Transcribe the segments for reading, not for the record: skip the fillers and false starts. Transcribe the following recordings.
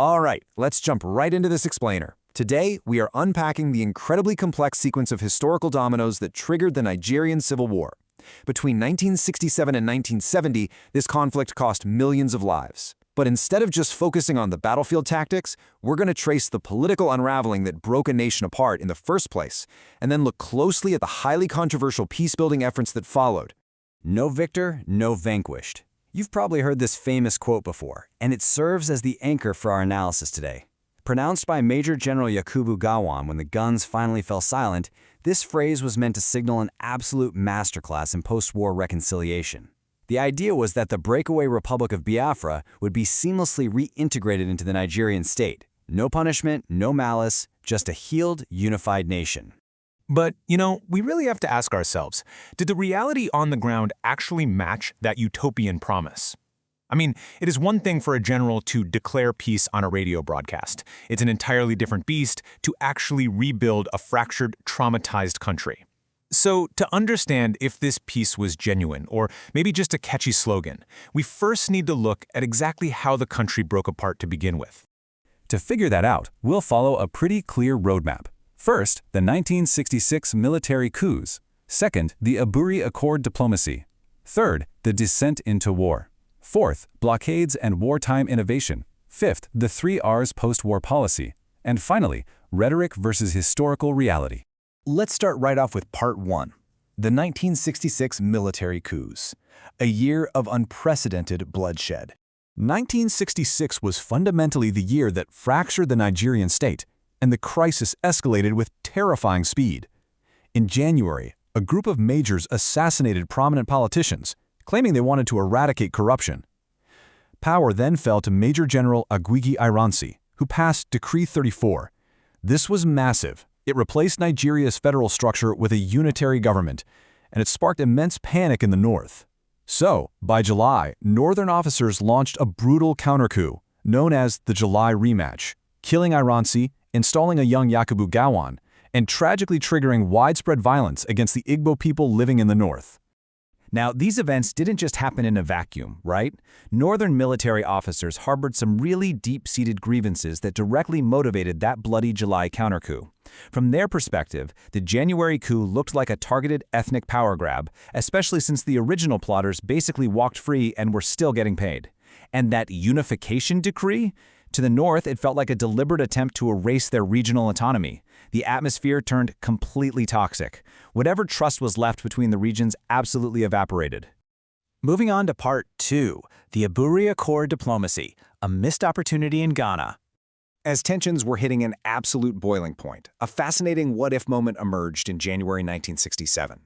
All right, let's jump right into this explainer. Today, we are unpacking the incredibly complex sequence of historical dominoes that triggered the Nigerian Civil War. Between 1967 and 1970, this conflict cost millions of lives. But instead of just focusing on the battlefield tactics, we're going to trace the political unraveling that broke a nation apart in the first place, and then look closely at the highly controversial peace-building efforts that followed. No victor, no vanquished. You've probably heard this famous quote before, and it serves as the anchor for our analysis today. Pronounced by Major General Yakubu Gowon when the guns finally fell silent, this phrase was meant to signal an absolute masterclass in post-war reconciliation. The idea was that the breakaway Republic of Biafra would be seamlessly reintegrated into the Nigerian state. No punishment, no malice, just a healed, unified nation. But, we really have to ask ourselves, did the reality on the ground actually match that utopian promise? I mean, it is one thing for a general to declare peace on a radio broadcast. It's an entirely different beast to actually rebuild a fractured, traumatized country. So, to understand if this peace was genuine, or maybe just a catchy slogan, we first need to look at exactly how the country broke apart to begin with. To figure that out, we'll follow a pretty clear roadmap. First, the 1966 military coups. Second, the Aburi Accord diplomacy. Third, the descent into war. Fourth, blockades and wartime innovation. Fifth, the 3 R's post-war policy. And finally, rhetoric versus historical reality. Let's start right off with Part 1, the 1966 military coups, a year of unprecedented bloodshed. 1966 was fundamentally the year that fractured the Nigerian state, and the crisis escalated with terrifying speed. In January, a group of majors assassinated prominent politicians, claiming they wanted to eradicate corruption. Power then fell to Major General Aguiyi-Ironsi, who passed Decree 34. This was massive. It replaced Nigeria's federal structure with a unitary government, and it sparked immense panic in the north. So, by July, northern officers launched a brutal counter-coup, known as the July Rematch, killing Ironsi, installing a young Yakubu Gowon, and tragically triggering widespread violence against the Igbo people living in the north. Now, these events didn't just happen in a vacuum, right? Northern military officers harbored some really deep-seated grievances that directly motivated that bloody July counter-coup. From their perspective, the January coup looked like a targeted ethnic power grab, especially since the original plotters basically walked free and were still getting paid. And that unification decree? To the north, it felt like a deliberate attempt to erase their regional autonomy. The atmosphere turned completely toxic. Whatever trust was left between the regions absolutely evaporated. Moving on to Part 2, the Aburi Accord diplomacy, a missed opportunity in Ghana. As tensions were hitting an absolute boiling point, a fascinating what-if moment emerged in January 1967.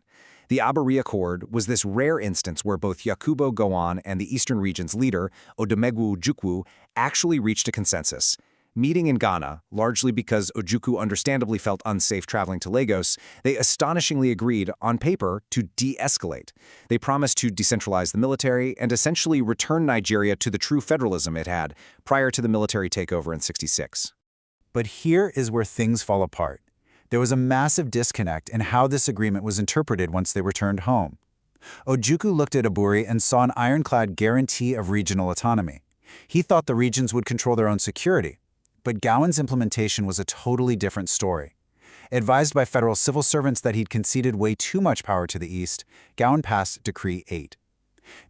The Aburi Accord was this rare instance where both Yakubu Gowon and the Eastern region's leader, Ojukwu, actually reached a consensus. Meeting in Ghana, largely because Ojukwu understandably felt unsafe traveling to Lagos, they astonishingly agreed, on paper, to de-escalate. They promised to decentralize the military and essentially return Nigeria to the true federalism it had prior to the military takeover in '66. But here is where things fall apart. There was a massive disconnect in how this agreement was interpreted once they returned home. Ojukwu looked at Aburi and saw an ironclad guarantee of regional autonomy. He thought the regions would control their own security. But Gowon's implementation was a totally different story. Advised by federal civil servants that he'd conceded way too much power to the east, Gowon passed Decree 8.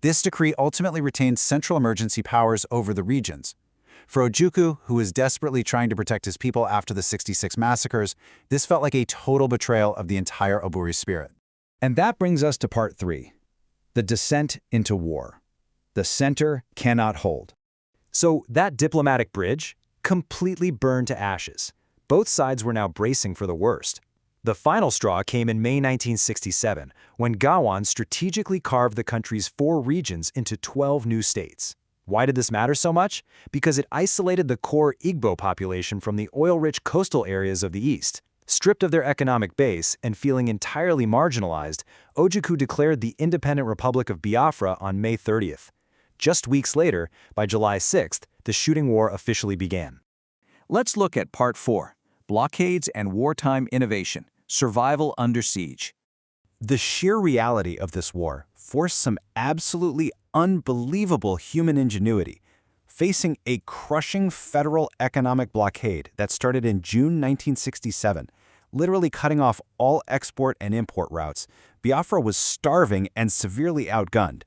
This decree ultimately retained central emergency powers over the regions. For Ojukwu, who was desperately trying to protect his people after the '66 massacres, this felt like a total betrayal of the entire Aburi spirit. And that brings us to Part 3, the descent into war. The center cannot hold. So that diplomatic bridge completely burned to ashes. Both sides were now bracing for the worst. The final straw came in May 1967, when Gowon strategically carved the country's 4 regions into 12 new states. Why did this matter so much? Because it isolated the core Igbo population from the oil-rich coastal areas of the east. Stripped of their economic base and feeling entirely marginalized, Ojukwu declared the independent Republic of Biafra on May 30th. Just weeks later, by July 6th, the shooting war officially began. Let's look at Part 4, Blockades and Wartime Innovation, Survival Under Siege. The sheer reality of this war forced some absolutely unbelievable human ingenuity. facing a crushing federal economic blockade that started in June 1967, literally cutting off all export and import routes. Biafra was starving and severely outgunned.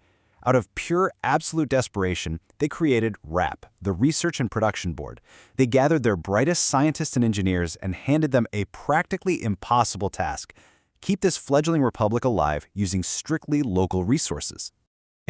Out of pure absolute desperation, they created RAP, the Research and Production Board. They gathered their brightest scientists and engineers and handed them a practically impossible task: keep this fledgling republic alive using strictly local resources.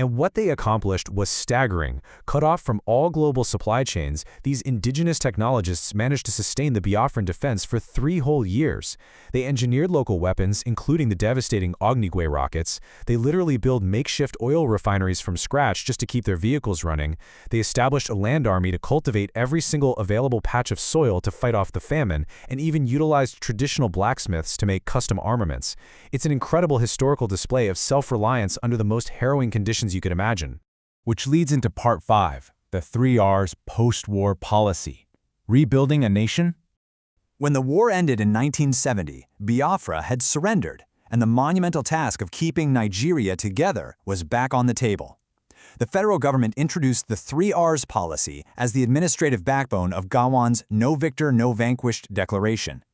And what they accomplished was staggering. Cut off from all global supply chains, these indigenous technologists managed to sustain the Biafran defense for 3 whole years. They engineered local weapons, including the devastating Ognigwe rockets. They literally built makeshift oil refineries from scratch just to keep their vehicles running. They established a land army to cultivate every single available patch of soil to fight off the famine, and even utilized traditional blacksmiths to make custom armaments. It's an incredible historical display of self-reliance under the most harrowing conditions you could imagine. Which leads into Part 5, the 3 R's post-war policy. Rebuilding a nation? When the war ended in 1970, Biafra had surrendered, and the monumental task of keeping Nigeria together was back on the table. The federal government introduced the 3 R's policy as the administrative backbone of Gowon's No Victor, No Vanquished declaration.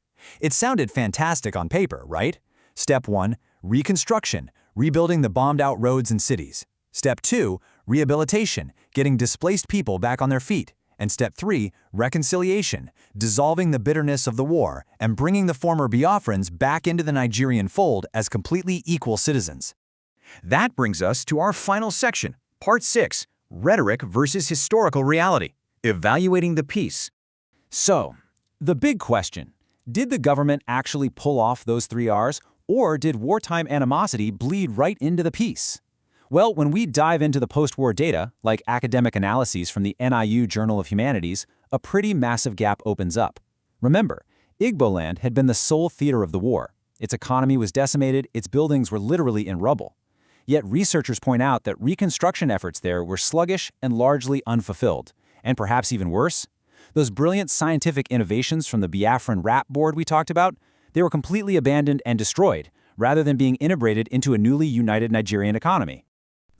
It sounded fantastic on paper, right? Step 1, reconstruction, rebuilding the bombed-out roads and cities. Step 2, rehabilitation, getting displaced people back on their feet. And Step 3, reconciliation, dissolving the bitterness of the war and bringing the former Biafrans back into the Nigerian fold as completely equal citizens. That brings us to our final section, Part 6, Rhetoric versus Historical Reality, Evaluating the Peace. So, the big question: did the government actually pull off those 3 R's, or did wartime animosity bleed right into the peace? Well, when we dive into the post-war data, like academic analyses from the NIU Journal of Humanities, a pretty massive gap opens up. Remember, Igboland had been the sole theater of the war. Its economy was decimated, its buildings were literally in rubble. Yet researchers point out that reconstruction efforts there were sluggish and largely unfulfilled. And perhaps even worse, those brilliant scientific innovations from the Biafran RAP board we talked about, they were completely abandoned and destroyed, rather than being integrated into a newly united Nigerian economy.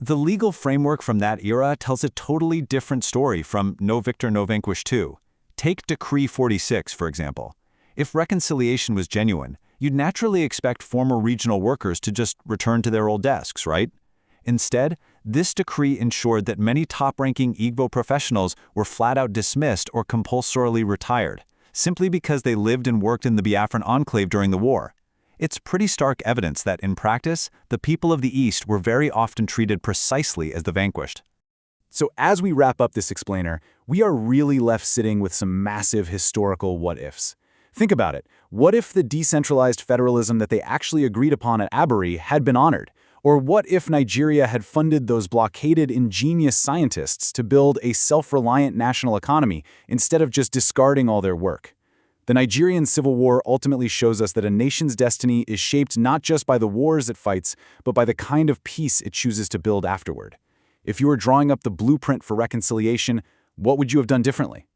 The legal framework from that era tells a totally different story from No Victor, No Vanquished 2. Take Decree 46, for example. If reconciliation was genuine, you'd naturally expect former regional workers to just return to their old desks, right? Instead, this decree ensured that many top-ranking Igbo professionals were flat-out dismissed or compulsorily retired, simply because they lived and worked in the Biafran enclave during the war. It's pretty stark evidence that, in practice, the people of the East were very often treated precisely as the vanquished. So as we wrap up this explainer, we are really left sitting with some massive historical what-ifs. Think about it. What if the decentralized federalism that they actually agreed upon at Aburi had been honored? Or what if Nigeria had funded those blockaded ingenious scientists to build a self-reliant national economy instead of just discarding all their work? The Nigerian Civil War ultimately shows us that a nation's destiny is shaped not just by the wars it fights, but by the kind of peace it chooses to build afterward. If you were drawing up the blueprint for reconciliation, what would you have done differently?